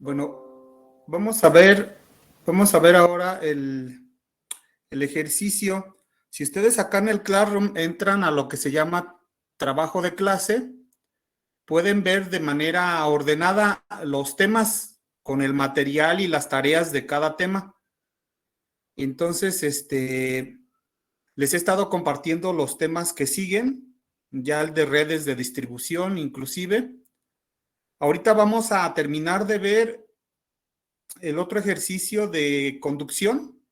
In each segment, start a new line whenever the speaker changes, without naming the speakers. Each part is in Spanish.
Bueno, vamos a ver ahora el ejercicio. Si ustedes acá en el Classroom entran a lo que se llama trabajo de clase, pueden ver de manera ordenada los temas con el material y las tareas de cada tema. Entonces, les he estado compartiendo los temas que siguen, ya el de redes de distribución inclusive. Ahorita vamos a terminar de ver el otro ejercicio de conducción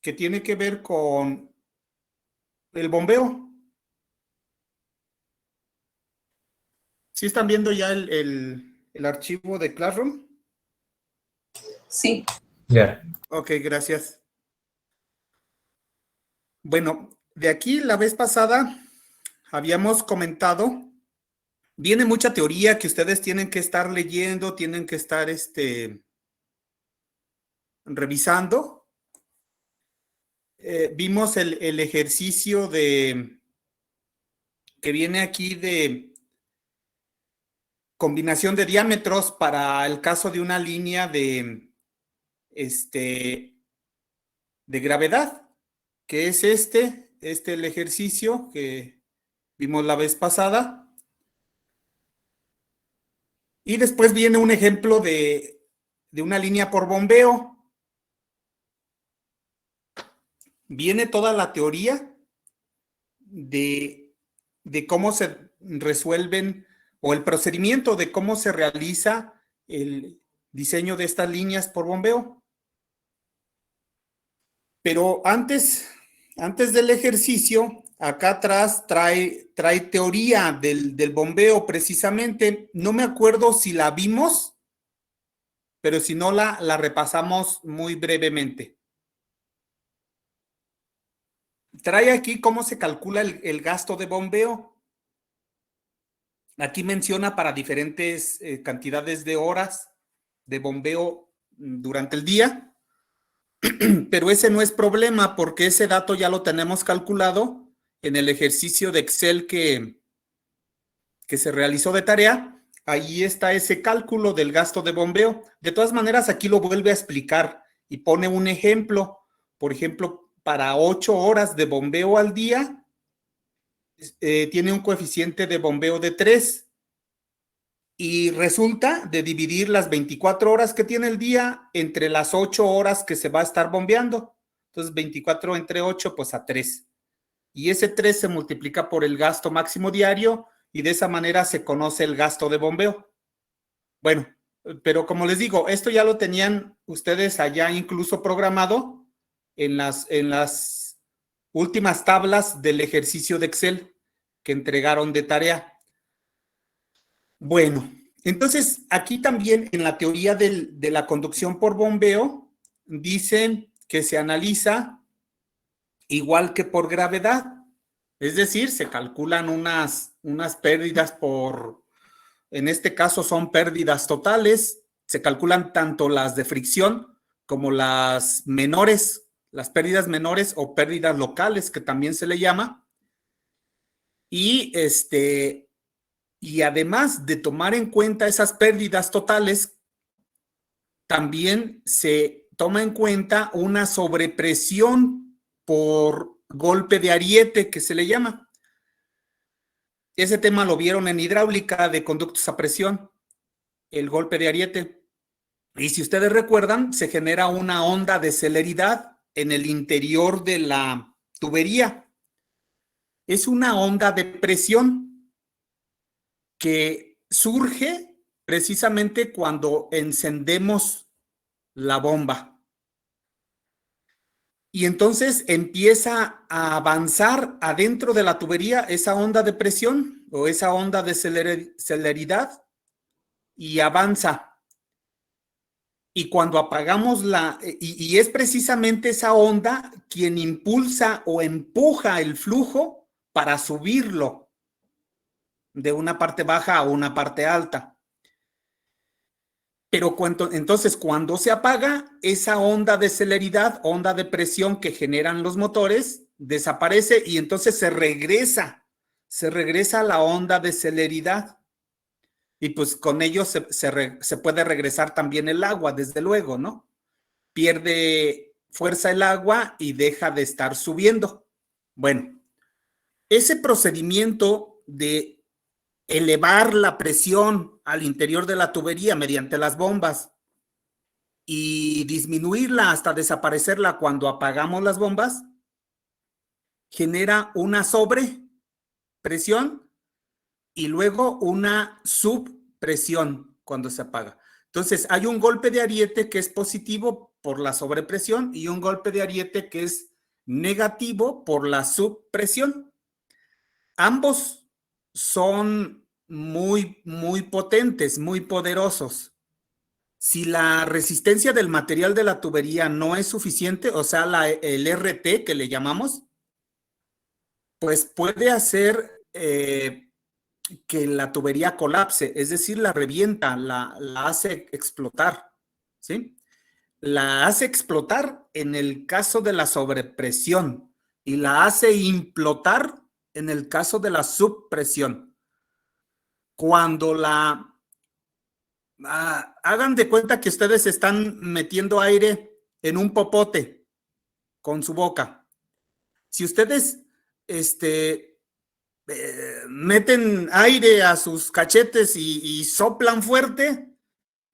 que tiene que ver con el bombeo. ¿Sí están viendo ya el archivo de Classroom?
Sí.
Ya.
Ok, gracias. Bueno, de aquí la vez pasada habíamos comentado, viene mucha teoría que ustedes tienen que estar leyendo, tienen que estar revisando. Vimos el ejercicio que viene aquí de combinación de diámetros para el caso de una línea de gravedad, que es el ejercicio que vimos la vez pasada. Y después viene un ejemplo de una línea por bombeo. Viene toda la teoría de cómo se resuelven o el procedimiento de cómo se realiza el diseño de estas líneas por bombeo. Pero antes del ejercicio, acá atrás trae teoría del bombeo precisamente. No me acuerdo si la vimos, pero si no la repasamos muy brevemente. Trae aquí cómo se calcula el gasto de bombeo. Aquí menciona para diferentes cantidades de horas de bombeo durante el día, pero ese no es problema porque ese dato ya lo tenemos calculado en el ejercicio de Excel que se realizó de tarea. Ahí está ese cálculo del gasto de bombeo. De todas maneras, aquí lo vuelve a explicar y pone un ejemplo. Por ejemplo, para 8 horas de bombeo al día, tiene un coeficiente de bombeo de 3. Y resulta de dividir las 24 horas que tiene el día entre las 8 horas que se va a estar bombeando. Entonces, 24 entre 8, pues a 3. Y ese 3 se multiplica por el gasto máximo diario y de esa manera se conoce el gasto de bombeo. Bueno, pero como les digo, esto ya lo tenían ustedes allá incluso programado en las últimas tablas del ejercicio de Excel que entregaron de tarea. Bueno, entonces aquí también en la teoría de la conducción por bombeo dicen que se analiza igual que por gravedad. Es decir, se calculan unas pérdidas en este caso son pérdidas totales, se calculan tanto las de fricción como las menores, las pérdidas menores o pérdidas locales, que también se le llama. Y además de tomar en cuenta esas pérdidas totales, también se toma en cuenta una sobrepresión por golpe de ariete, que se le llama. Ese tema lo vieron en hidráulica de conductos a presión, el golpe de ariete. Y si ustedes recuerdan, se genera una onda de celeridad en el interior de la tubería. Es una onda de presión que surge precisamente cuando encendemos la bomba. Y entonces empieza a avanzar adentro de la tubería esa onda de presión o esa onda de celeridad y avanza. Y cuando apagamos y es precisamente esa onda quien impulsa o empuja el flujo para subirlo de una parte baja a una parte alta. Pero entonces cuando se apaga, esa onda de celeridad, onda de presión que generan los motores, desaparece y entonces se regresa a la onda de celeridad. Y pues con ello se puede regresar también el agua, desde luego, ¿no? Pierde fuerza el agua y deja de estar subiendo. Bueno, ese procedimiento de elevar la presión al interior de la tubería mediante las bombas y disminuirla hasta desaparecerla cuando apagamos las bombas, genera una sobrepresión y luego una subpresión cuando se apaga. Entonces, hay un golpe de ariete que es positivo por la sobrepresión y un golpe de ariete que es negativo por la subpresión. Ambos son muy, muy potentes, muy poderosos. Si la resistencia del material de la tubería no es suficiente, o sea, el RT que le llamamos, pues puede hacer que la tubería colapse, es decir, la revienta, la hace explotar, ¿sí? La hace explotar en el caso de la sobrepresión y la hace implotar en el caso de la subpresión. Cuando hagan de cuenta que ustedes están metiendo aire en un popote con su boca. Si ustedes meten aire a sus cachetes y soplan fuerte,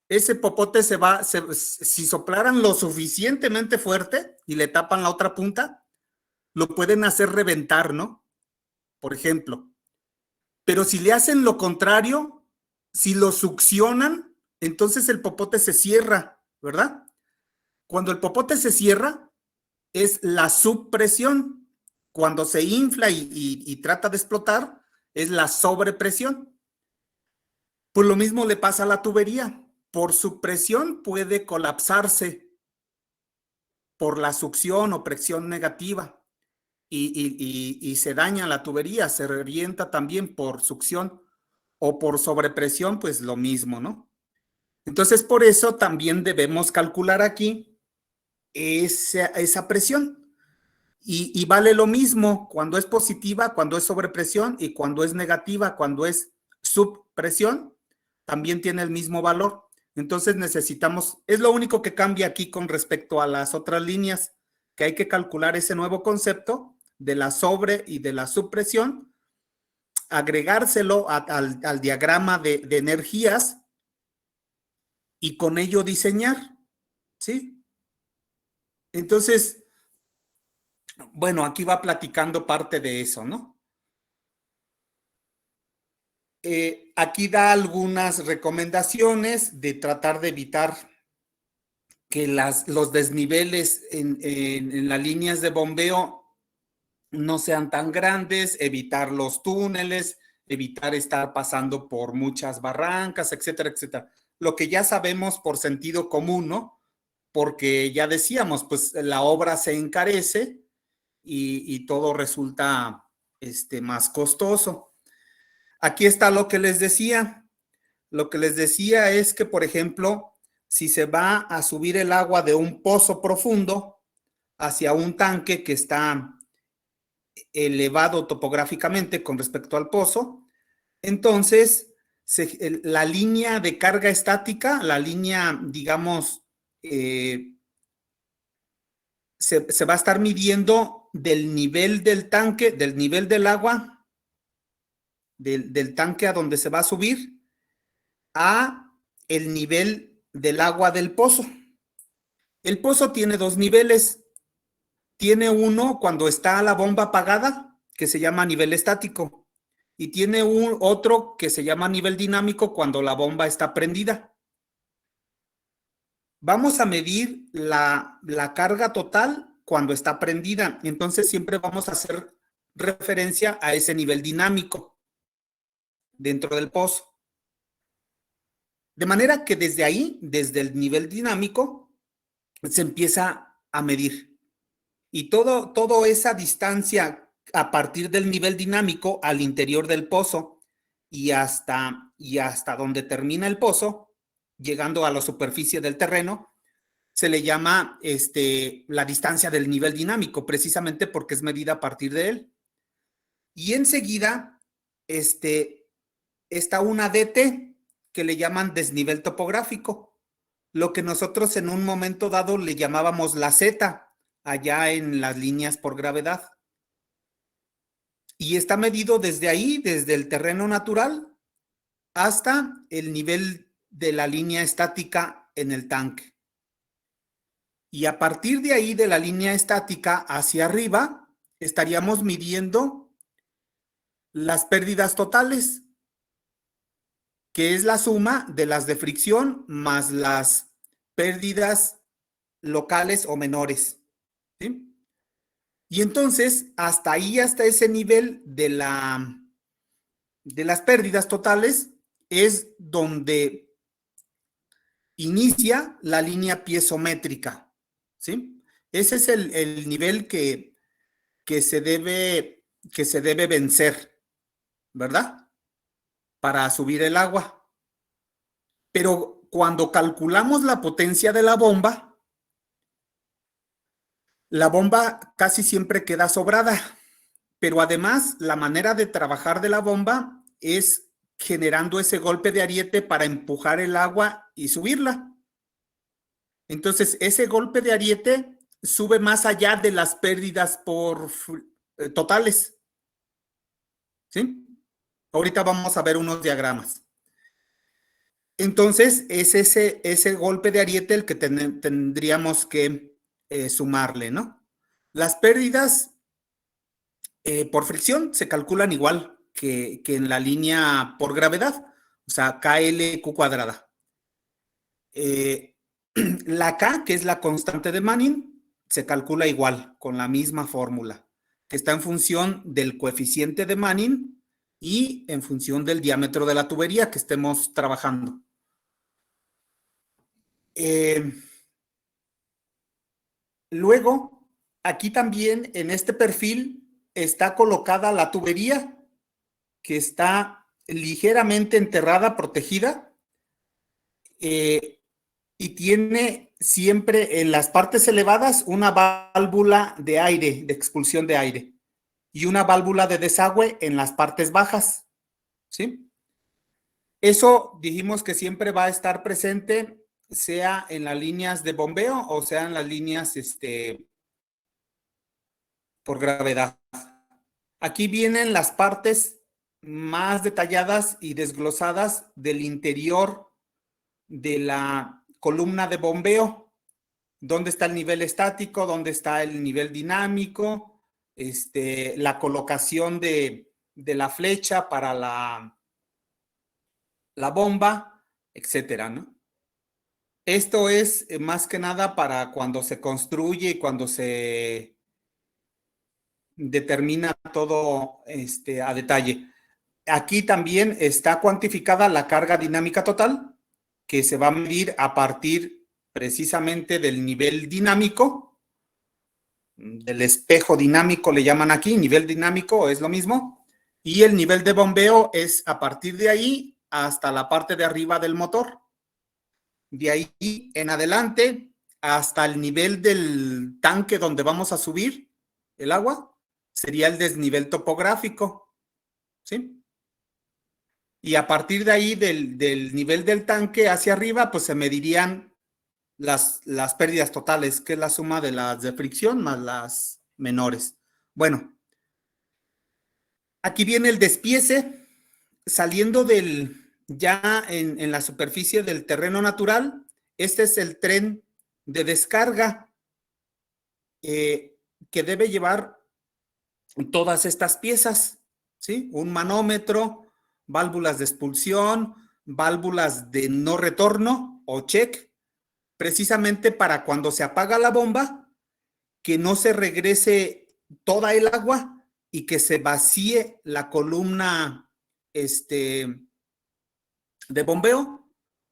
ese popote si soplaran lo suficientemente fuerte y le tapan la otra punta, lo pueden hacer reventar, ¿no? Por ejemplo. Pero si le hacen lo contrario, si lo succionan, entonces el popote se cierra, ¿verdad? Cuando el popote se cierra, es la subpresión. Cuando se infla y trata de explotar, es la sobrepresión. Pues lo mismo le pasa a la tubería. Por subpresión puede colapsarse por la succión o presión negativa y se daña la tubería, se revienta también por succión o por sobrepresión, pues lo mismo, ¿no? Entonces, por eso también debemos calcular aquí esa presión. Y vale lo mismo cuando es positiva, cuando es sobrepresión y cuando es negativa, cuando es subpresión, también tiene el mismo valor. Entonces necesitamos, es lo único que cambia aquí con respecto a las otras líneas, que hay que calcular ese nuevo concepto de la sobre y de la subpresión, agregárselo al diagrama de energías y con ello diseñar, ¿sí? Entonces, bueno, aquí va platicando parte de eso, ¿no? Aquí da algunas recomendaciones de tratar de evitar que los desniveles en las líneas de bombeo no sean tan grandes, evitar los túneles, evitar estar pasando por muchas barrancas, etcétera, etcétera. Lo que ya sabemos por sentido común, ¿no? Porque ya decíamos, pues la obra se encarece y todo resulta más costoso. Aquí está lo que les decía. Lo que les decía es que, por ejemplo, si se va a subir el agua de un pozo profundo hacia un tanque que está elevado topográficamente con respecto al pozo, entonces la línea de carga estática, la línea, digamos, se va a estar midiendo del nivel del tanque, del nivel del agua, del tanque a donde se va a subir, a el nivel del agua del pozo. El pozo tiene dos niveles. Tiene uno cuando está la bomba apagada, que se llama nivel estático, y tiene otro que se llama nivel dinámico cuando la bomba está prendida. Vamos a medir la carga total cuando está prendida, entonces siempre vamos a hacer referencia a ese nivel dinámico dentro del pozo. De manera que desde ahí, desde el nivel dinámico, se empieza a medir. Y toda esa distancia a partir del nivel dinámico al interior del pozo y hasta donde termina el pozo, llegando a la superficie del terreno, se le llama la distancia del nivel dinámico, precisamente porque es medida a partir de él. Y enseguida está una DT. que le llaman desnivel topográfico, lo que nosotros en un momento dado le llamábamos la Z, allá en las líneas por gravedad. Y está medido desde ahí, desde el terreno natural, hasta el nivel de la línea estática en el tanque. Y a partir de ahí, de la línea estática hacia arriba, estaríamos midiendo las pérdidas totales, que es la suma de las de fricción más las pérdidas locales o menores, ¿sí? Y entonces, hasta ahí, hasta ese nivel de las pérdidas totales, es donde inicia la línea piezométrica, ¿sí? Ese es el nivel que se debe vencer, ¿verdad? Para subir el agua. Pero cuando calculamos la potencia de la bomba casi siempre queda sobrada. Pero además, la manera de trabajar de la bomba es generando ese golpe de ariete para empujar el agua y subirla. Entonces, ese golpe de ariete sube más allá de las pérdidas totales. ¿Sí? Ahorita vamos a ver unos diagramas. Entonces, es ese golpe de ariete el que tendríamos que sumarle, ¿no? Las pérdidas por fricción se calculan igual que en la línea por gravedad, o sea, KLQ cuadrada. La K, que es la constante de Manning, se calcula igual, con la misma fórmula, que está en función del coeficiente de Manning y en función del diámetro de la tubería que estemos trabajando. Luego, aquí también en este perfil está colocada la tubería, que está ligeramente enterrada, protegida, y tiene siempre en las partes elevadas una válvula de aire, de expulsión de aire, y una válvula de desagüe en las partes bajas, ¿sí? Eso dijimos que siempre va a estar presente, sea en las líneas de bombeo o sea en las líneas por gravedad. Aquí vienen las partes más detalladas y desglosadas del interior de la columna de bombeo. ¿Dónde está el nivel estático? ¿Dónde está el nivel dinámico? La colocación de la flecha para la bomba, etcétera, ¿no? Esto es más que nada para cuando se construye y cuando se determina todo a detalle. Aquí también está cuantificada la carga dinámica total, que se va a medir a partir precisamente del nivel dinámico, del espejo dinámico le llaman aquí, nivel dinámico es lo mismo, y el nivel de bombeo es a partir de ahí hasta la parte de arriba del motor. De ahí en adelante hasta el nivel del tanque donde vamos a subir el agua, sería el desnivel topográfico, ¿sí? Y a partir de ahí, del nivel del tanque hacia arriba, pues se medirían las pérdidas totales, que es la suma de las de fricción más las menores. Bueno, aquí viene el despiece, saliendo ya en la superficie del terreno natural. Este es el tren de descarga que debe llevar todas estas piezas, ¿sí? Un manómetro, válvulas de expulsión, válvulas de no retorno o check, precisamente para cuando se apaga la bomba, que no se regrese toda el agua y que se vacíe la columna de bombeo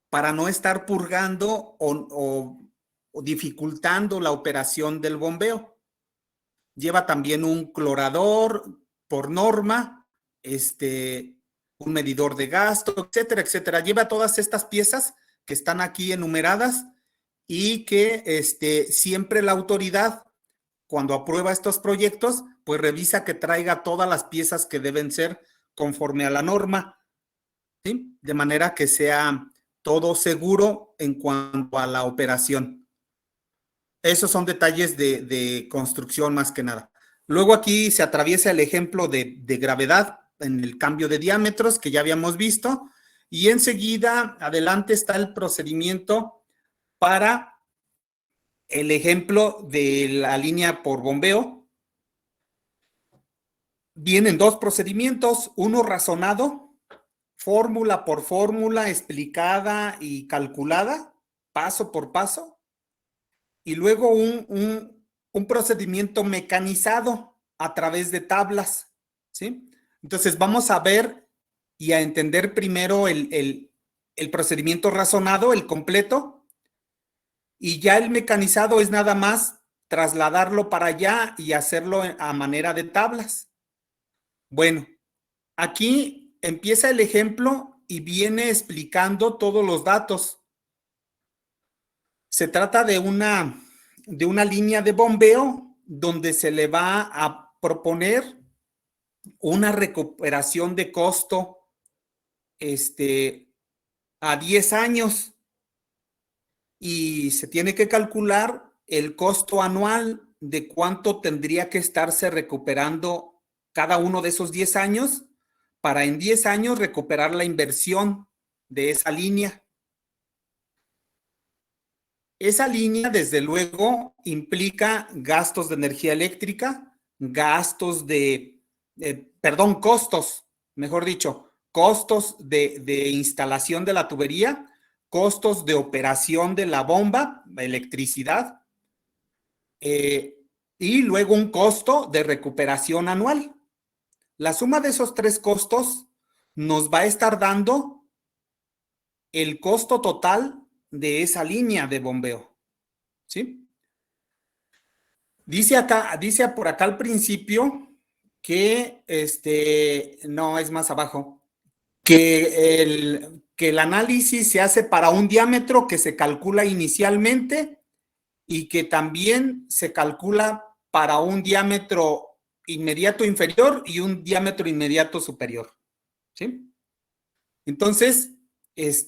para no estar purgando o dificultando la operación del bombeo. Lleva también un clorador por norma, un medidor de gasto, etcétera, etcétera. Lleva todas estas piezas que están aquí enumeradas y que siempre la autoridad, cuando aprueba estos proyectos, pues revisa que traiga todas las piezas que deben ser conforme a la norma. ¿sí? De manera que sea todo seguro en cuanto a la operación. Esos son detalles de construcción más que nada. Luego aquí se atraviesa el ejemplo de gravedad en el cambio de diámetros que ya habíamos visto y enseguida adelante está el procedimiento para el ejemplo de la línea por bombeo. Vienen dos procedimientos, uno razonado, fórmula por fórmula explicada y calculada, paso por paso, y luego un procedimiento mecanizado a través de tablas, ¿sí? Entonces vamos a ver y a entender primero el procedimiento razonado, el completo, y ya el mecanizado es nada más trasladarlo para allá y hacerlo a manera de tablas. Bueno, aquí empieza el ejemplo y viene explicando todos los datos. Se trata de una línea de bombeo donde se le va a proponer una recuperación de costo a 10 años y se tiene que calcular el costo anual de cuánto tendría que estarse recuperando cada uno de esos 10 años para en 10 años recuperar la inversión de esa línea. Esa línea, desde luego, implica gastos de energía eléctrica, costos, mejor dicho, costos de instalación de la tubería, costos de operación de la bomba, electricidad, y luego un costo de recuperación anual. La suma de esos tres costos nos va a estar dando el costo total de esa línea de bombeo, ¿sí? Dice por acá al principio que, no, es más abajo, que el análisis se hace para un diámetro que se calcula inicialmente y que también se calcula para un diámetro inmediato inferior y un diámetro inmediato superior, ¿sí? Entonces, es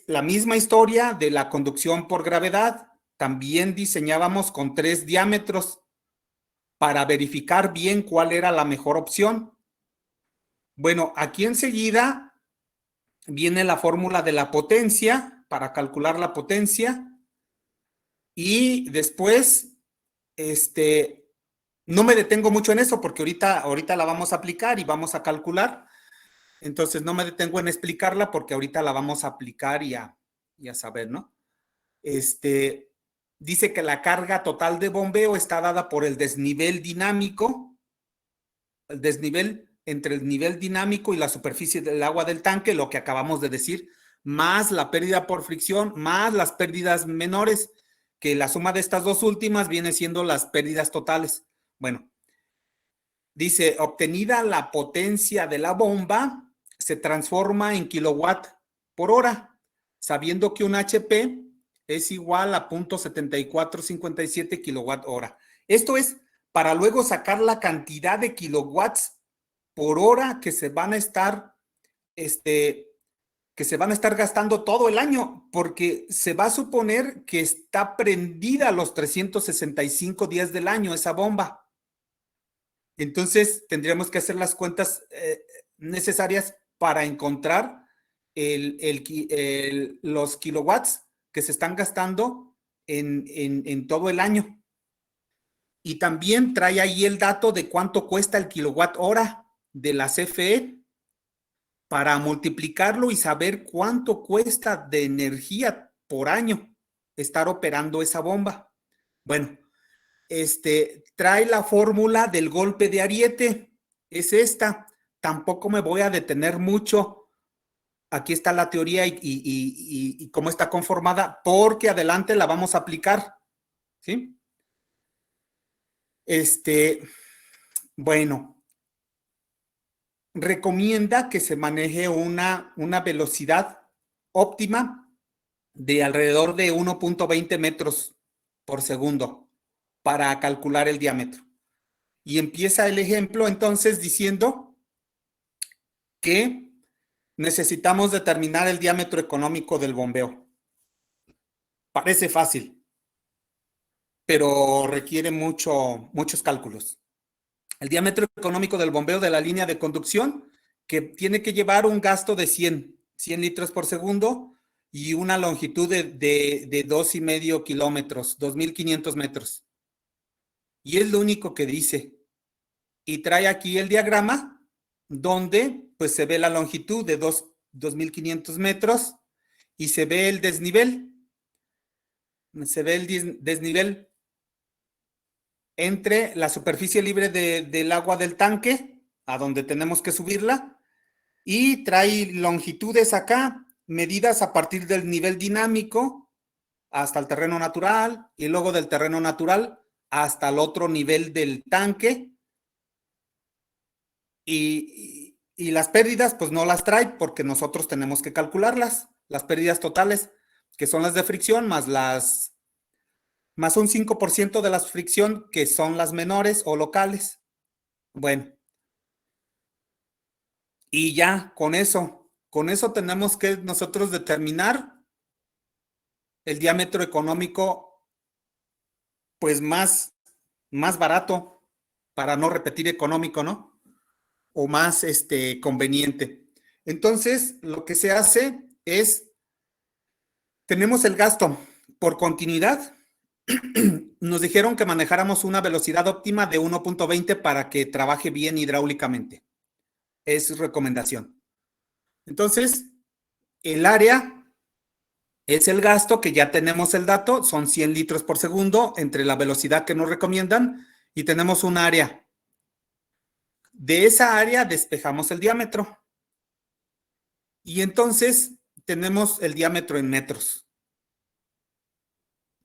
la misma historia de la conducción por gravedad. También diseñábamos con 3 diámetros para verificar bien cuál era la mejor opción. Bueno, aquí enseguida viene la fórmula de la potencia para calcular la potencia y después, no me detengo mucho en eso porque ahorita la vamos a aplicar y vamos a calcular. Entonces no me detengo en explicarla porque ahorita la vamos a aplicar y a saber, ¿no? Dice que la carga total de bombeo está dada por el desnivel dinámico, el desnivel entre el nivel dinámico y la superficie del agua del tanque, lo que acabamos de decir, más la pérdida por fricción, más las pérdidas menores, que la suma de estas dos últimas viene siendo las pérdidas totales. Bueno, dice, obtenida la potencia de la bomba, se transforma en kilowatt por hora, sabiendo que un HP es igual a 0.7457 kilowatt hora. Esto es para luego sacar la cantidad de kilowatts por hora que se van a estar, gastando todo el año, porque se va a suponer que está prendida los 365 días del año esa bomba. Entonces, tendríamos que hacer las cuentas necesarias para encontrar los kilowatts que se están gastando en todo el año. Y también trae ahí el dato de cuánto cuesta el kilowatt hora de la CFE para multiplicarlo y saber cuánto cuesta de energía por año estar operando esa bomba. Bueno, trae la fórmula del golpe de ariete, es esta. Tampoco me voy a detener mucho. Aquí está la teoría y cómo está conformada, porque adelante la vamos a aplicar, ¿sí? Bueno, recomienda que se maneje una velocidad óptima de alrededor de 1.20 metros por segundo para calcular el diámetro. Y empieza el ejemplo entonces diciendo que necesitamos determinar el diámetro económico del bombeo. Parece fácil, pero requiere muchos cálculos. El diámetro económico del bombeo de la línea de conducción, que tiene que llevar un gasto de 100 litros por segundo y una longitud de 2,5 kilómetros, 2,500 metros. Y es lo único que dice. Y trae aquí el diagrama donde pues se ve la longitud de 2,500 metros y se ve el desnivel. Se ve el desnivel entre la superficie libre del agua del tanque, a donde tenemos que subirla, y trae longitudes acá, medidas a partir del nivel dinámico hasta el terreno natural, y luego del terreno natural hasta el otro nivel del tanque. Y las pérdidas, pues no las trae porque nosotros tenemos que calcularlas, las pérdidas totales, que son las de fricción, más un 5% de la fricción, que son las menores o locales. Bueno, y ya con eso tenemos que nosotros determinar el diámetro económico, pues más barato, para no repetir económico, ¿no? O más conveniente. Entonces, lo que se hace es, tenemos el gasto por continuidad. Nos dijeron que manejáramos una velocidad óptima de 1.20 para que trabaje bien hidráulicamente. Es recomendación. Entonces, el área es el gasto, que ya tenemos el dato, son 100 litros por segundo entre la velocidad que nos recomiendan, y tenemos un área. De esa área despejamos el diámetro. Y entonces tenemos el diámetro en metros,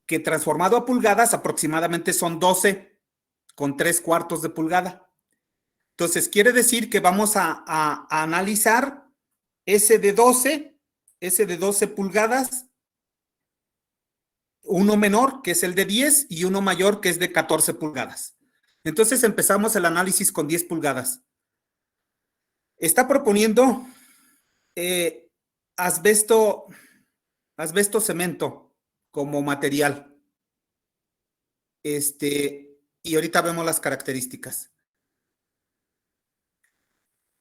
que transformado a pulgadas aproximadamente son 12 con 3/4 de pulgada. Entonces quiere decir que vamos a analizar ese de 12 pulgadas, uno menor, que es el de 10, y uno mayor, que es de 14 pulgadas. Entonces empezamos el análisis con 10 pulgadas. Está proponiendo asbesto cemento como material. Y ahorita vemos las características.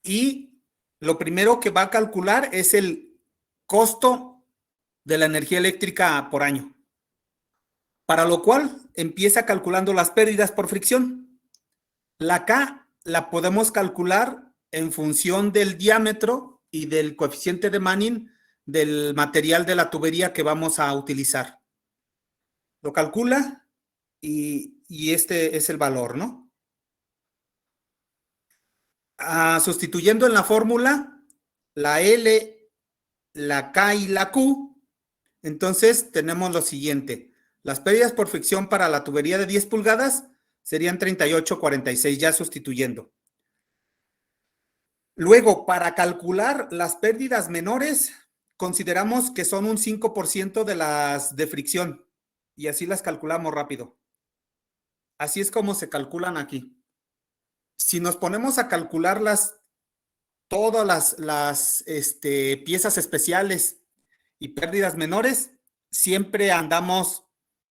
Y lo primero que va a calcular es el costo de la energía eléctrica por año, para lo cual empieza calculando las pérdidas por fricción. La K la podemos calcular en función del diámetro y del coeficiente de Manning del material de la tubería que vamos a utilizar. Lo calcula y este es el valor, ¿no? Sustituyendo en la fórmula la L, la K y la Q, entonces tenemos lo siguiente. Las pérdidas por fricción para la tubería de 10 pulgadas serían 38,46, ya sustituyendo. Luego, para calcular las pérdidas menores, consideramos que son un 5% de las de fricción, y así las calculamos rápido. Así es como se calculan aquí. Si nos ponemos a calcular todas las piezas especiales y pérdidas menores, siempre andamos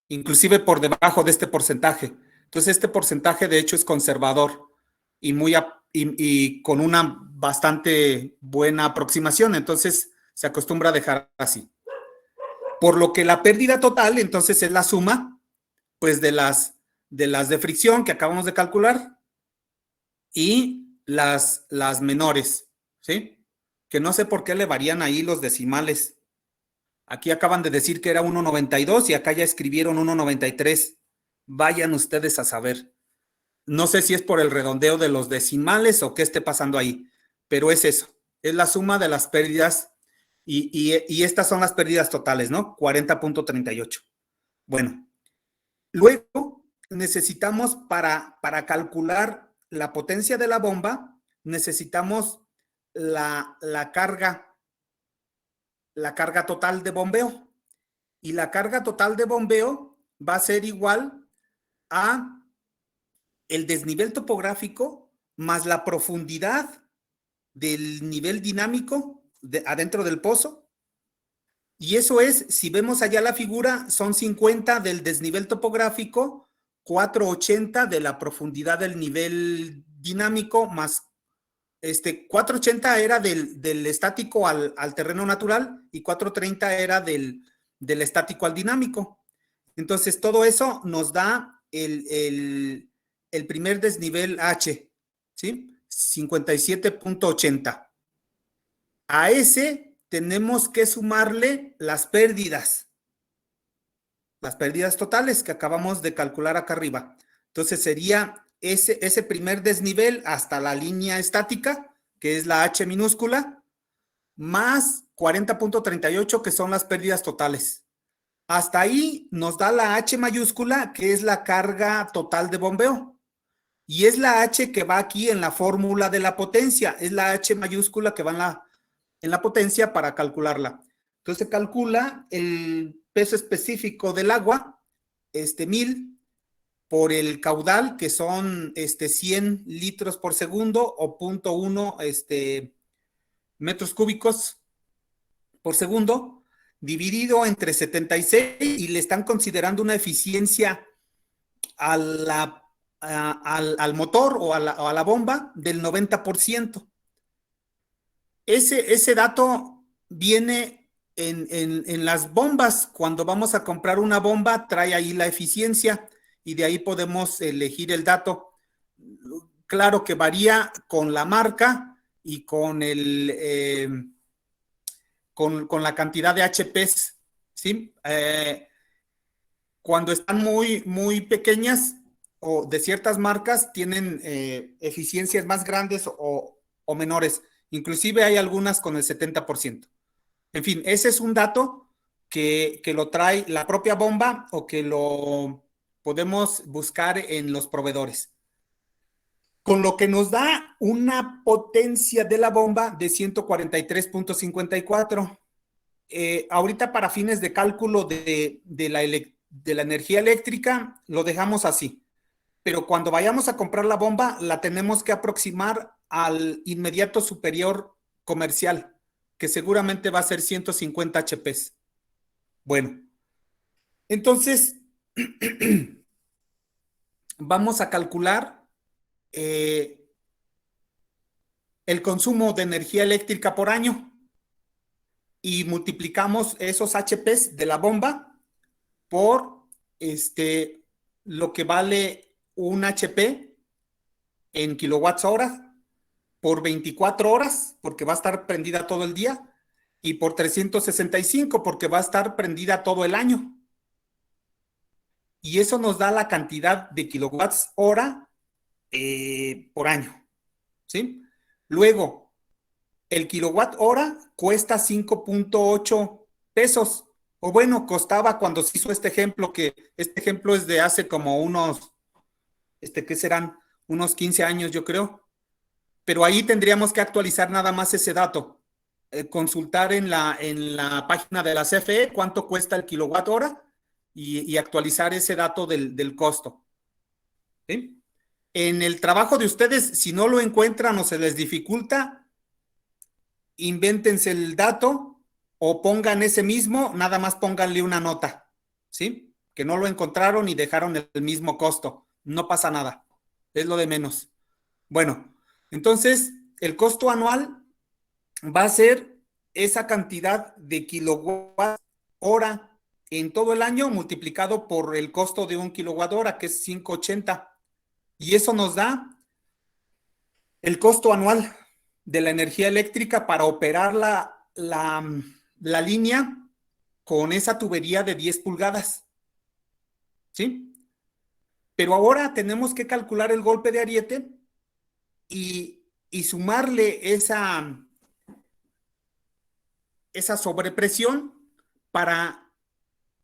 inclusive por debajo de este porcentaje. Entonces, este porcentaje de hecho es conservador y con una bastante buena aproximación. Entonces, se acostumbra a dejar así. Por lo que la pérdida total, entonces, es la suma, pues, de las de fricción que acabamos de calcular y las menores, ¿sí? Que no sé por qué le varían ahí los decimales. Aquí acaban de decir que era 1.92 y acá ya escribieron 1.93. Vayan ustedes a saber. No sé si es por el redondeo de los decimales o qué esté pasando ahí, pero es eso. Es la suma de las pérdidas y estas son las pérdidas totales, ¿no? 40.38. Bueno, luego necesitamos para calcular la potencia de la bomba, necesitamos la carga total de bombeo. Y la carga total de bombeo va a ser igual a el desnivel topográfico más la profundidad del nivel dinámico adentro del pozo. Y eso es, si vemos allá la figura, son 50 del desnivel topográfico, 480 de la profundidad del nivel dinámico, más 480 era del estático al terreno natural y 430 era del estático al dinámico. Entonces, todo eso nos da el primer desnivel H, ¿sí? 57.80. A ese tenemos que sumarle las pérdidas totales que acabamos de calcular acá arriba. Entonces sería ese primer desnivel hasta la línea estática, que es la H minúscula, más 40.38, que son las pérdidas totales. Hasta ahí nos da la H mayúscula, que es la carga total de bombeo. Y es la H que va aquí en la fórmula de la potencia. Es la H mayúscula que va en la potencia para calcularla. Entonces se calcula el peso específico del agua, 1000, por el caudal, que son 100 litros por segundo o 0.1 metros cúbicos por segundo, dividido entre 76, y le están considerando una eficiencia al motor o a la bomba del 90%. Ese dato viene en las bombas. Cuando vamos a comprar una bomba, trae ahí la eficiencia y de ahí podemos elegir el dato. Claro que varía con la marca y con con la cantidad de HPs, ¿sí? Cuando están muy pequeñas o de ciertas marcas, tienen eficiencias más grandes o menores. Inclusive hay algunas con el 70%. En fin, ese es un dato que lo trae la propia bomba o que lo podemos buscar en los proveedores. Con lo que nos da una potencia de la bomba de 143.54. Ahorita, para fines de cálculo de la energía eléctrica, lo dejamos así. Pero cuando vayamos a comprar la bomba, la tenemos que aproximar al inmediato superior comercial, que seguramente va a ser 150 HPs. Bueno, entonces vamos a calcular el consumo de energía eléctrica por año y multiplicamos esos HPs de la bomba por lo que vale un HP en kilowatts hora, por 24 horas, porque va a estar prendida todo el día, y por 365, porque va a estar prendida todo el año. Y eso nos da la cantidad de kilowatts hora por año, ¿sí? Luego, el kilowatt hora cuesta 5.8 pesos. O bueno, costaba cuando se hizo este ejemplo, que este ejemplo es de hace como unos, ¿qué serán? Unos 15 años, yo creo. Pero ahí tendríamos que actualizar nada más ese dato. Consultar en la página de la CFE cuánto cuesta el kilowatt hora y actualizar ese dato del costo. ¿Sí? En el trabajo de ustedes, si no lo encuentran o se les dificulta, invéntense el dato o pongan ese mismo, nada más pónganle una nota, ¿sí? Que no lo encontraron y dejaron el mismo costo. No pasa nada, es lo de menos. Bueno, entonces el costo anual va a ser esa cantidad de kilowatt hora en todo el año multiplicado por el costo de un kilowatt hora, que es 5.80. Y eso nos da el costo anual de la energía eléctrica para operar la línea con esa tubería de 10 pulgadas. ¿Sí? Pero ahora tenemos que calcular el golpe de ariete y sumarle esa sobrepresión para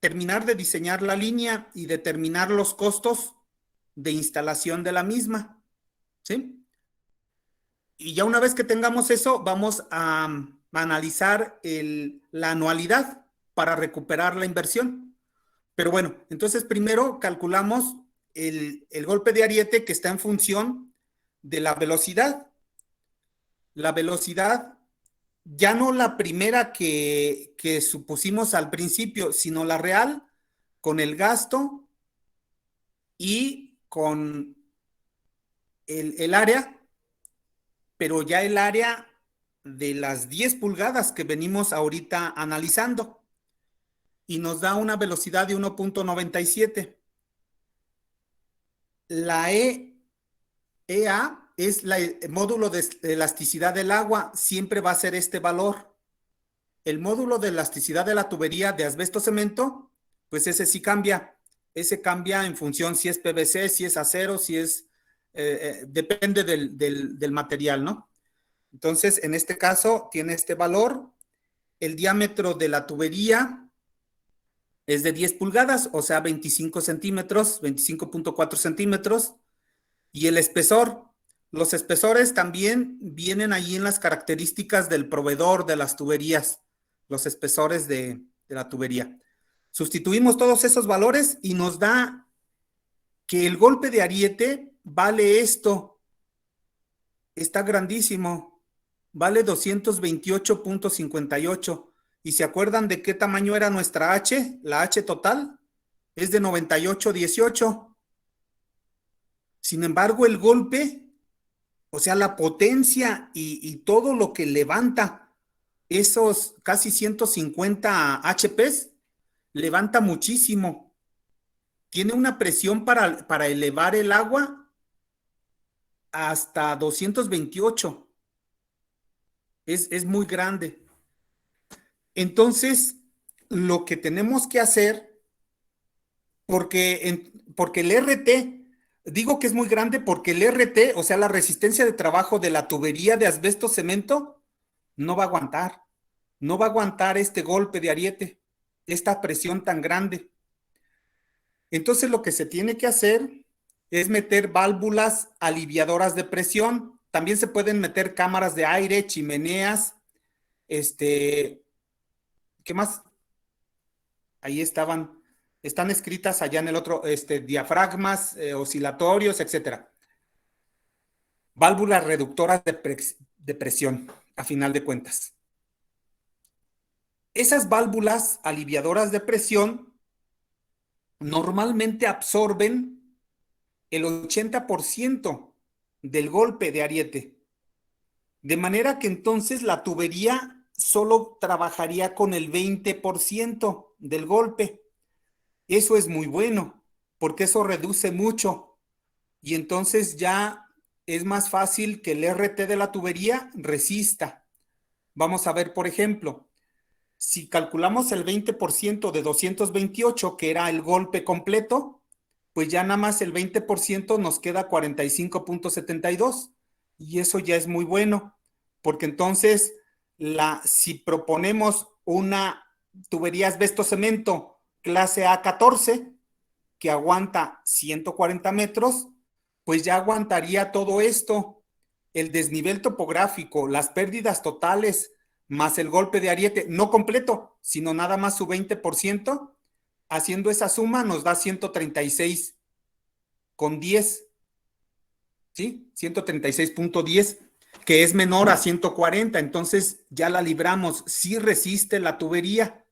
terminar de diseñar la línea y determinar los costos de instalación de la misma. ¿Sí? Y ya una vez que tengamos eso, vamos a analizar la anualidad para recuperar la inversión. Pero bueno, entonces primero calculamos el golpe de ariete, que está en función de la velocidad. La velocidad ya no la primera que supusimos al principio, sino la real con el gasto y con el área, pero ya el área de las 10 pulgadas que venimos ahorita analizando y nos da una velocidad de 1.97. La EA es el módulo de elasticidad del agua, siempre va a ser este valor. El módulo de elasticidad de la tubería de asbesto cemento, pues ese sí cambia. Ese cambia en función si es PVC, si es acero, si es, depende del material, ¿no? Entonces, en este caso, tiene este valor. El diámetro de la tubería es de 10 pulgadas, o sea, 25 centímetros, 25.4 centímetros. Y el espesor, los espesores también vienen ahí en las características del proveedor de las tuberías, los espesores de la tubería. Sustituimos todos esos valores y nos da que el golpe de ariete vale esto. Está grandísimo. Vale 228.58. ¿Y se acuerdan de qué tamaño era nuestra H? La H total es de 98.18. Sin embargo, el golpe, o sea, la potencia y todo lo que levanta esos casi 150 HPs, levanta muchísimo. Tiene una presión para elevar el agua hasta 228. Es muy grande. Entonces, lo que tenemos que hacer, porque el RT, digo que es muy grande porque el RT, o sea, la resistencia de trabajo de la tubería de asbesto cemento, no va a aguantar. No va a aguantar este golpe de ariete, esta presión tan grande. Entonces, lo que se tiene que hacer es meter válvulas aliviadoras de presión. También se pueden meter cámaras de aire, chimeneas, ¿qué más? Ahí están escritas allá en el otro, diafragmas, oscilatorios, etcétera. Válvulas reductoras de presión, a final de cuentas. Esas válvulas aliviadoras de presión normalmente absorben el 80% del golpe de ariete. De manera que entonces la tubería solo trabajaría con el 20% del golpe. Eso es muy bueno, porque eso reduce mucho. Y entonces ya es más fácil que el RT de la tubería resista. Vamos a ver, por ejemplo, si calculamos el 20% de 228, que era el golpe completo, pues ya nada más el 20% nos queda 45.72. Y eso ya es muy bueno, porque entonces si proponemos una tubería asbesto cemento clase A14 que aguanta 140 metros, pues ya aguantaría todo esto, el desnivel topográfico, las pérdidas totales, más el golpe de ariete, no completo, sino nada más su 20%, haciendo esa suma nos da 136,10, ¿sí? 136.10, que es menor a 140, entonces ya la libramos, sí resiste la tubería,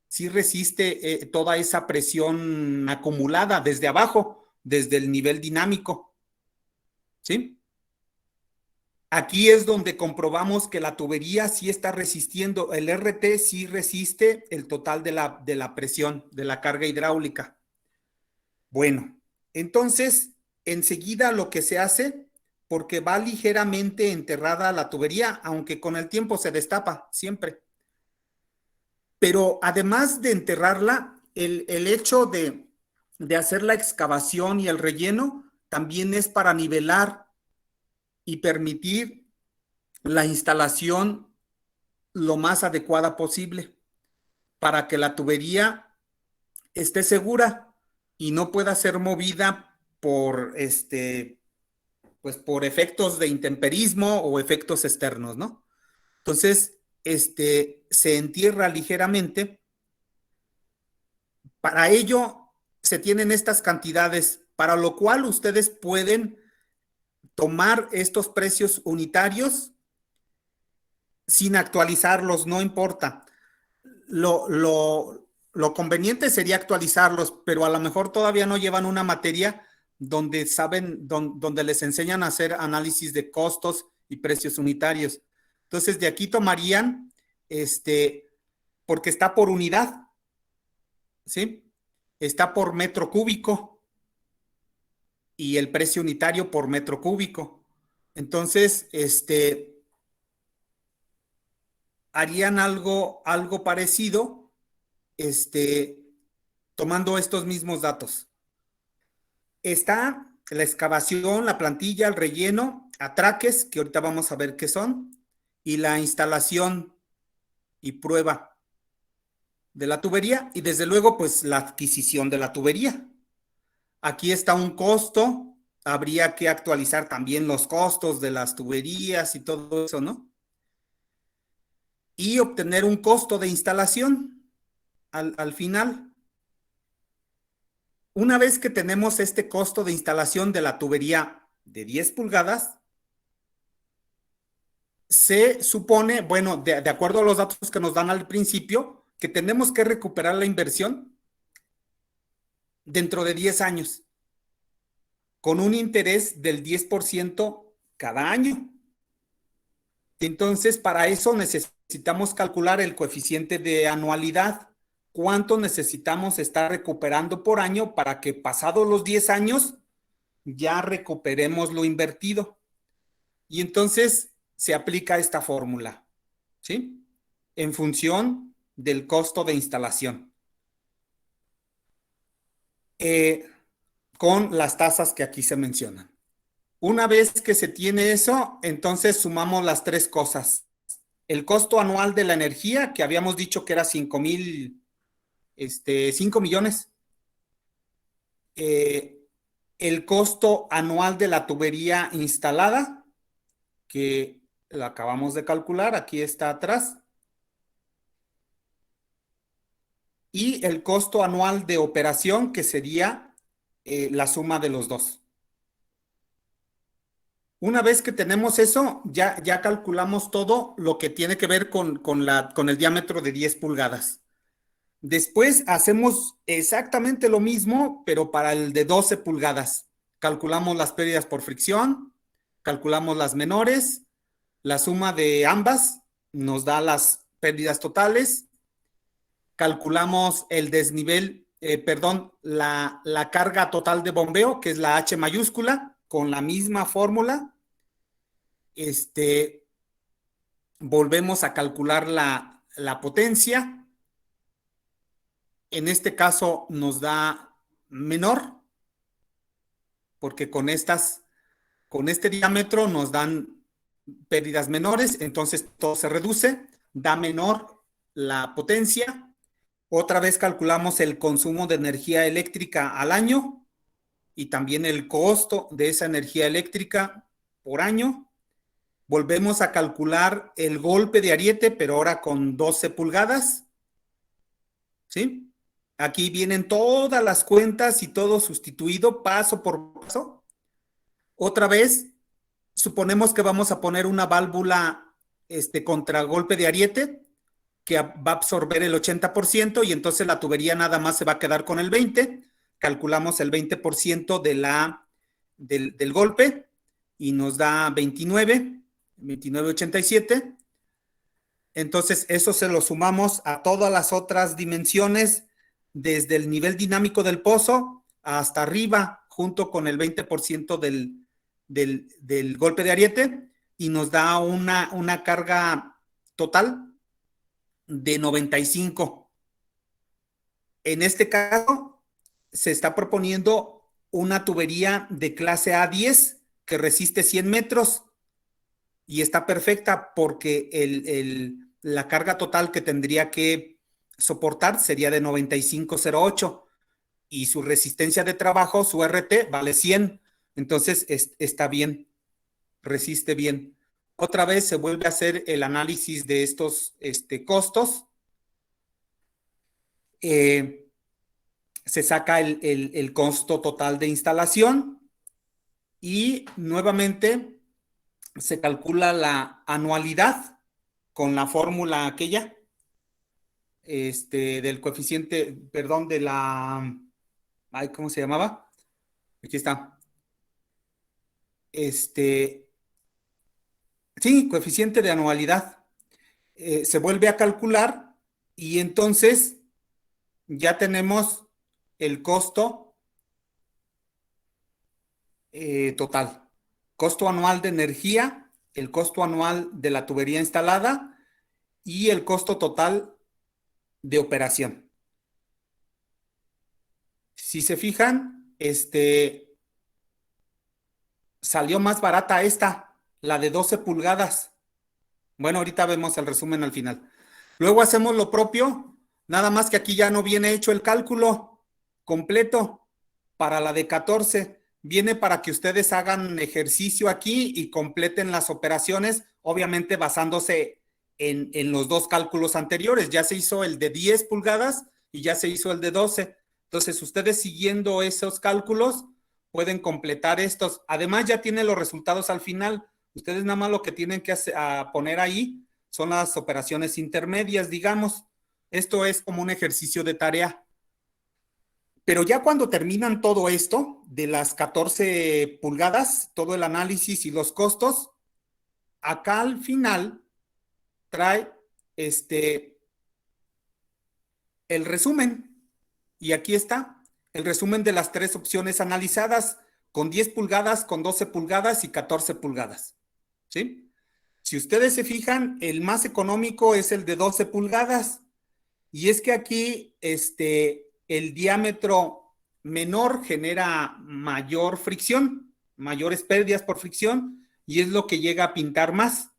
sí resiste toda esa presión acumulada desde abajo, desde el nivel dinámico, ¿sí? Aquí es donde comprobamos que la tubería sí está resistiendo, el RT sí resiste el total de la presión, de la carga hidráulica. Bueno, entonces, enseguida lo que se hace, porque va ligeramente enterrada la tubería, aunque con el tiempo se destapa siempre. Pero además de enterrarla, el hecho de hacer la excavación y el relleno también es para nivelar y permitir la instalación lo más adecuada posible para que la tubería esté segura y no pueda ser movida por pues por efectos de intemperismo o efectos externos, ¿no? Entonces, se entierra ligeramente. Para ello se tienen estas cantidades, para lo cual ustedes pueden tomar estos precios unitarios sin actualizarlos, no importa. Lo conveniente sería actualizarlos, pero a lo mejor todavía no llevan una materia donde saben, donde les enseñan a hacer análisis de costos y precios unitarios. Entonces, de aquí tomarían, porque está por unidad, ¿sí? Está por metro cúbico y el precio unitario por metro cúbico. Entonces, harían algo parecido, tomando estos mismos datos. Está la excavación, la plantilla, el relleno, atraques, que ahorita vamos a ver qué son, y la instalación y prueba de la tubería, y desde luego, pues la adquisición de la tubería. Aquí está un costo, habría que actualizar también los costos de las tuberías y todo eso, ¿no? Y obtener un costo de instalación al final. Una vez que tenemos este costo de instalación de la tubería de 10 pulgadas, se supone, bueno, de acuerdo a los datos que nos dan al principio, que tenemos que recuperar la inversión dentro de 10 años, con un interés del 10% cada año. Entonces, para eso necesitamos calcular el coeficiente de anualidad. ¿Cuánto necesitamos estar recuperando por año para que pasados los 10 años ya recuperemos lo invertido? Y entonces se aplica esta fórmula, ¿sí? En función del costo de instalación. Con las tasas que aquí se mencionan. Una vez que se tiene eso, entonces sumamos las tres cosas. El costo anual de la energía, que habíamos dicho que era 5 millones. El costo anual de la tubería instalada, que la acabamos de calcular, aquí está atrás. Y el costo anual de operación, que sería la suma de los dos. Una vez que tenemos eso, ya calculamos todo lo que tiene que ver con el diámetro de 10 pulgadas. Después hacemos exactamente lo mismo, pero para el de 12 pulgadas. Calculamos las pérdidas por fricción, calculamos las menores, la suma de ambas nos da las pérdidas totales, calculamos el desnivel, la carga total de bombeo, que es la H mayúscula, con la misma fórmula. Volvemos a calcular la potencia. En este caso nos da menor, porque con este diámetro nos dan pérdidas menores, entonces todo se reduce, da menor la potencia. Otra vez calculamos el consumo de energía eléctrica al año y también el costo de esa energía eléctrica por año. Volvemos a calcular el golpe de ariete, pero ahora con 12 pulgadas. ¿Sí? Aquí vienen todas las cuentas y todo sustituido paso por paso. Otra vez, suponemos que vamos a poner una válvula contra golpe de ariete que va a absorber el 80% y entonces la tubería nada más se va a quedar con el 20%. Calculamos el 20% del golpe y nos da 29,87. Entonces, eso se lo sumamos a todas las otras dimensiones, desde el nivel dinámico del pozo hasta arriba, junto con el 20% del golpe de ariete, y nos da una carga total de 95. En este caso, se está proponiendo una tubería de clase A10 que resiste 100 metros y está perfecta porque la carga total que tendría que soportar sería de 95,08 y su resistencia de trabajo, su RT, vale 100. Entonces está bien, resiste bien. Otra vez se vuelve a hacer el análisis de estos costos. Se saca el costo total de instalación y nuevamente se calcula la anualidad con la fórmula aquella, del coeficiente, perdón, de la, ay, ¿cómo se llamaba? Aquí está. Sí, coeficiente de anualidad. Se vuelve a calcular y entonces ya tenemos el costo total. Costo anual de energía, el costo anual de la tubería instalada y el costo total de operación. Si se fijan, salió más barata esta, la de 12 pulgadas. Bueno, ahorita vemos el resumen al final. Luego hacemos lo propio, nada más que aquí ya no viene hecho el cálculo completo para la de 14. Viene para que ustedes hagan ejercicio aquí y completen las operaciones, obviamente basándose en los dos cálculos anteriores. Ya se hizo el de 10 pulgadas y ya se hizo el de 12. Entonces, ustedes siguiendo esos cálculos pueden completar estos. Además, ya tienen los resultados al final. Ustedes nada más lo que tienen que poner ahí son las operaciones intermedias, digamos. Esto es como un ejercicio de tarea. Pero ya cuando terminan todo esto, de las 14 pulgadas, todo el análisis y los costos, acá al final trae el resumen. Y aquí está el resumen de las tres opciones analizadas, con 10 pulgadas, con 12 pulgadas y 14 pulgadas. ¿Sí? Si ustedes se fijan, el más económico es el de 12 pulgadas. Y es que aquí el diámetro menor genera mayor fricción, mayores pérdidas por fricción, y es lo que llega a pintar más.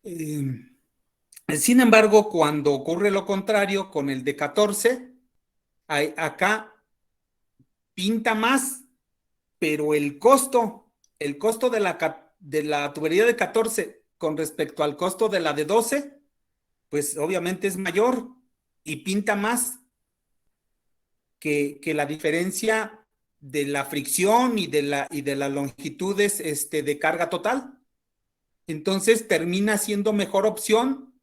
Sin embargo, cuando ocurre lo contrario con el de 14, acá pinta más, pero el costo de la tubería de 14 con respecto al costo de la de 12, pues obviamente es mayor y pinta más que la diferencia de la fricción y de las longitudes de carga total. Entonces termina siendo mejor opción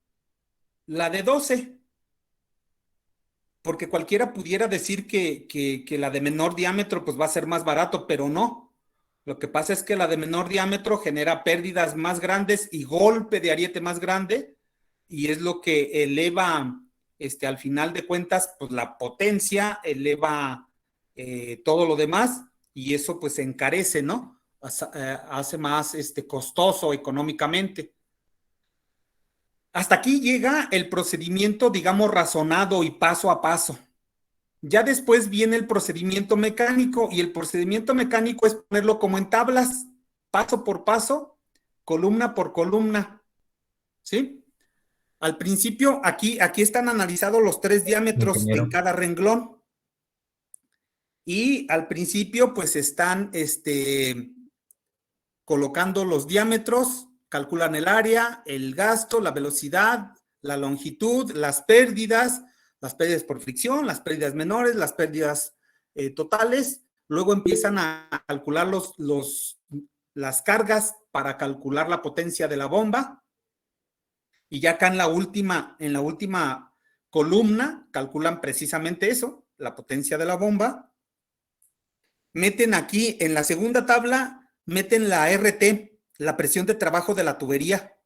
la de 12, porque cualquiera pudiera decir que la de menor diámetro pues va a ser más barato, pero no. Lo que pasa es que la de menor diámetro genera pérdidas más grandes y golpe de ariete más grande, y es lo que eleva, al final de cuentas, pues la potencia, eleva todo lo demás, y eso pues encarece, ¿no? Hace más costoso económicamente. Hasta aquí llega el procedimiento, digamos, razonado y paso a paso. Ya después viene el procedimiento mecánico, y el procedimiento mecánico es ponerlo como en tablas, paso por paso, columna por columna, ¿sí? Al principio, aquí están analizados los tres diámetros
Ingeniero.
en cada renglón, y al principio pues están colocando los diámetros, calculan el área, el gasto, la velocidad, la longitud, las pérdidas por fricción, las pérdidas menores, las pérdidas totales. Luego empiezan a calcular las cargas para calcular la potencia de la bomba. Y ya acá en la última columna calculan precisamente eso, la potencia de la bomba. Meten aquí en la segunda tabla, meten la RT, la presión de trabajo de la tubería,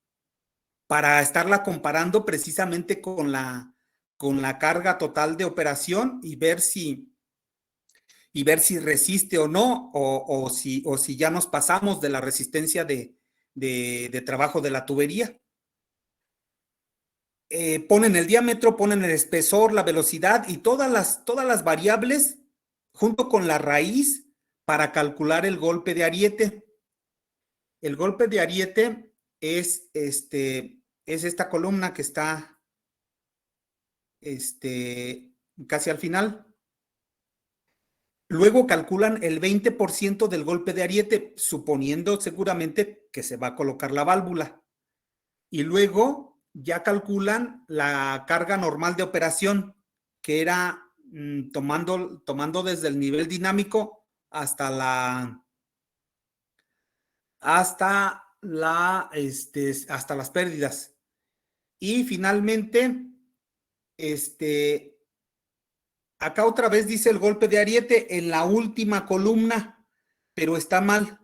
para estarla comparando precisamente con la carga total de operación y ver si resiste o no, o si ya nos pasamos de la resistencia de trabajo de la tubería. Ponen el diámetro, ponen el espesor, la velocidad y todas las variables junto con la raíz para calcular el golpe de ariete. El golpe de ariete es esta columna que está casi al final. Luego calculan el 20% del golpe de ariete, suponiendo seguramente que se va a colocar la válvula. Y luego ya calculan la carga normal de operación, que era tomando desde el nivel dinámico hasta hasta las pérdidas. Y finalmente, acá otra vez dice el golpe de ariete en la última columna, pero está mal.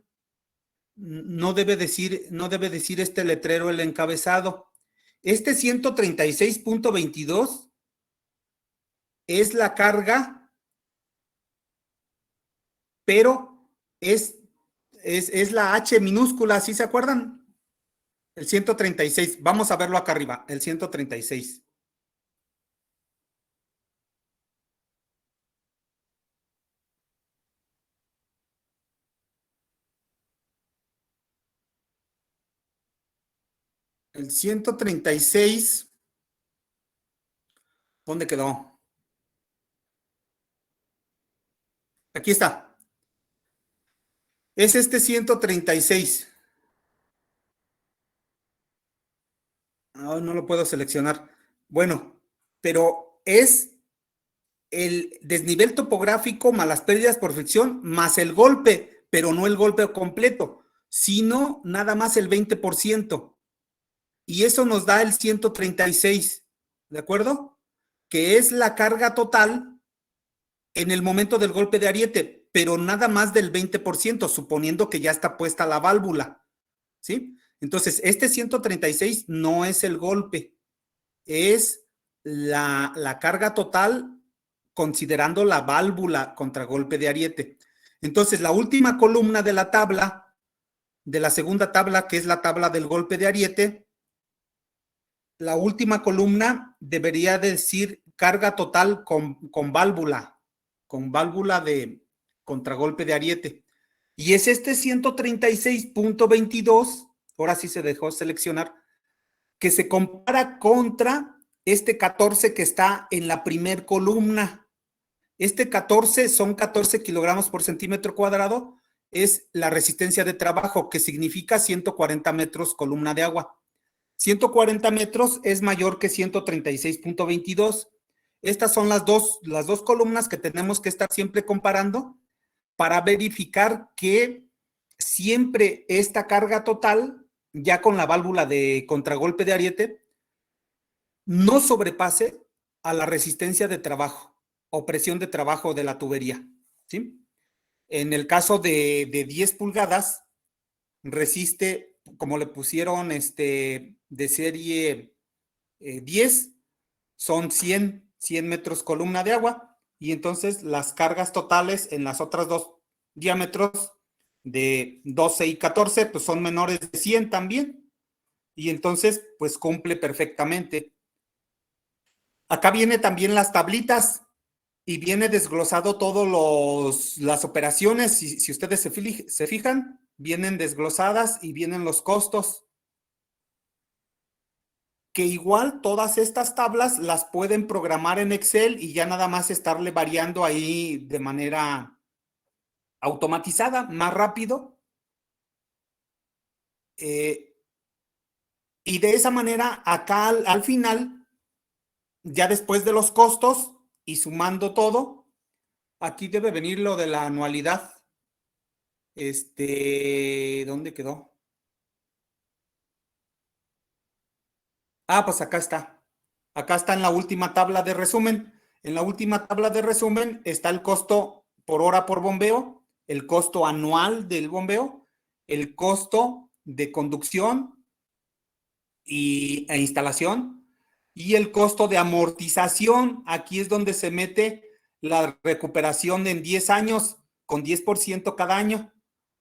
No debe decir este letrero el encabezado. Este 136.22 es la carga, pero es la H minúscula, ¿sí se acuerdan? El 136. Vamos a verlo acá arriba, el 136. El 136, ¿dónde quedó? Aquí está. Es este 136. No lo puedo seleccionar. Bueno, pero es el desnivel topográfico más las pérdidas por fricción más el golpe, pero no el golpe completo, sino nada más el 20%. Y eso nos da el 136, ¿de acuerdo? Que es la carga total en el momento del golpe de ariete, pero nada más del 20%, suponiendo que ya está puesta la válvula, ¿sí? Entonces, este 136 no es el golpe, es la carga total considerando la válvula contra golpe de ariete. Entonces, la última columna de la tabla, de la segunda tabla, que es la tabla del golpe de ariete, la última columna debería decir carga total con válvula de contragolpe de ariete. Y es este 136.22, ahora sí se dejó seleccionar, que se compara contra este 14 que está en la primer columna. Este 14 son 14 kilogramos por centímetro cuadrado, es la resistencia de trabajo, que significa 140 metros columna de agua. 140 metros es mayor que 136.22. Estas son las dos columnas que tenemos que estar siempre comparando para verificar que siempre esta carga total, ya con la válvula de contragolpe de ariete, no sobrepase a la resistencia de trabajo o presión de trabajo de la tubería, ¿sí? En el caso de 10 pulgadas, resiste, como le pusieron de serie 10, son 100 metros columna de agua, y entonces las cargas totales en las otras dos diámetros de 12 y 14 pues son menores de 100 también, y entonces pues cumple perfectamente. Acá viene también las tablitas y viene desglosado todas las operaciones. Si ustedes se fijan, vienen desglosadas y vienen los costos. Que igual todas estas tablas las pueden programar en Excel y ya nada más estarle variando ahí de manera automatizada, más rápido. Y de esa manera, acá al final, ya después de los costos y sumando todo, aquí debe venir lo de la anualidad. ¿Dónde quedó? Pues acá está. Acá está en la última tabla de resumen. En la última tabla de resumen está el costo por hora por bombeo, el costo anual del bombeo, el costo de conducción e instalación y el costo de amortización. Aquí es donde se mete la recuperación en 10 años con 10% cada año.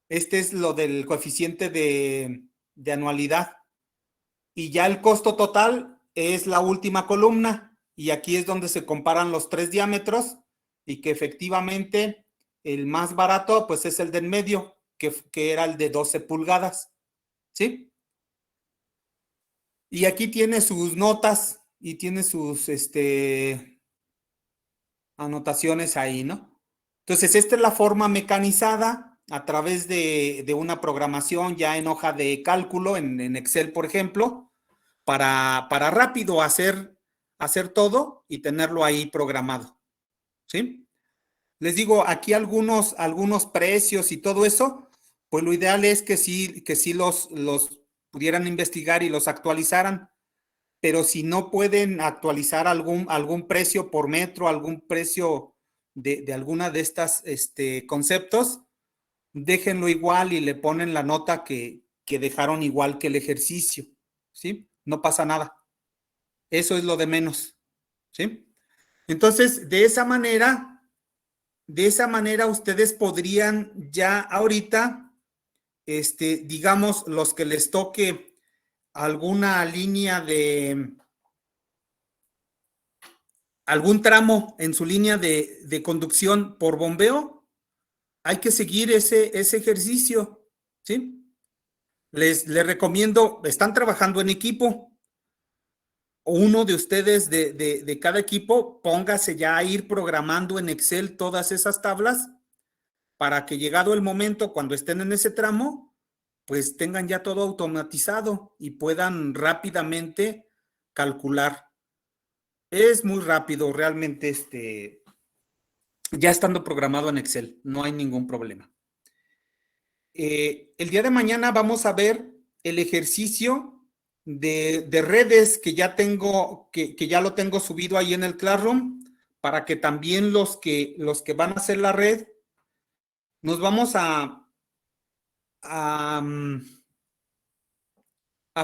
Este es lo del coeficiente de anualidad. Y ya el costo total es la última columna, y aquí es donde se comparan los tres diámetros, y que efectivamente el más barato pues es el del medio, que era el de 12 pulgadas, ¿sí? Y aquí tiene sus notas y tiene sus anotaciones ahí, ¿no? Entonces, esta es la forma mecanizada a través de una programación ya en hoja de cálculo, en Excel, por ejemplo, para rápido hacer todo y tenerlo ahí programado, ¿sí? Les digo, aquí algunos precios y todo eso, pues lo ideal es que sí los pudieran investigar y los actualizaran, pero si no pueden actualizar algún precio por metro, algún precio de alguna de estas conceptos, déjenlo igual y le ponen la nota que dejaron igual que el ejercicio, ¿sí? No pasa nada. Eso es lo de menos, ¿sí? Entonces, de esa manera ustedes podrían ya ahorita, digamos, los que les toque alguna línea de algún tramo en su línea de conducción por bombeo, hay que seguir ese ejercicio, ¿sí? Les recomiendo, están trabajando en equipo, uno de ustedes de cada equipo, póngase ya a ir programando en Excel todas esas tablas para que llegado el momento, cuando estén en ese tramo, pues tengan ya todo automatizado y puedan rápidamente calcular. Es muy rápido, realmente, ya estando programado en Excel, no hay ningún problema. El día de mañana vamos a ver el ejercicio de redes que ya tengo, que ya lo tengo subido ahí en el Classroom, para que también los que van a hacer la red, nos vamos a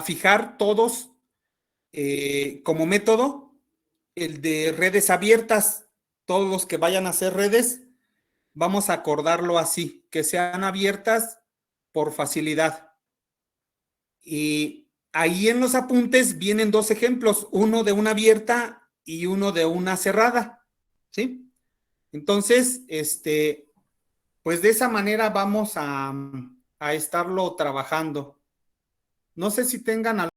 fijar todos como método el de redes abiertas. Todos los que vayan a hacer redes, vamos a acordarlo así, que sean abiertas por facilidad. Y ahí en los apuntes vienen dos ejemplos, uno de una abierta y uno de una cerrada, ¿sí? Entonces, pues de esa manera vamos a estarlo trabajando. No sé si tengan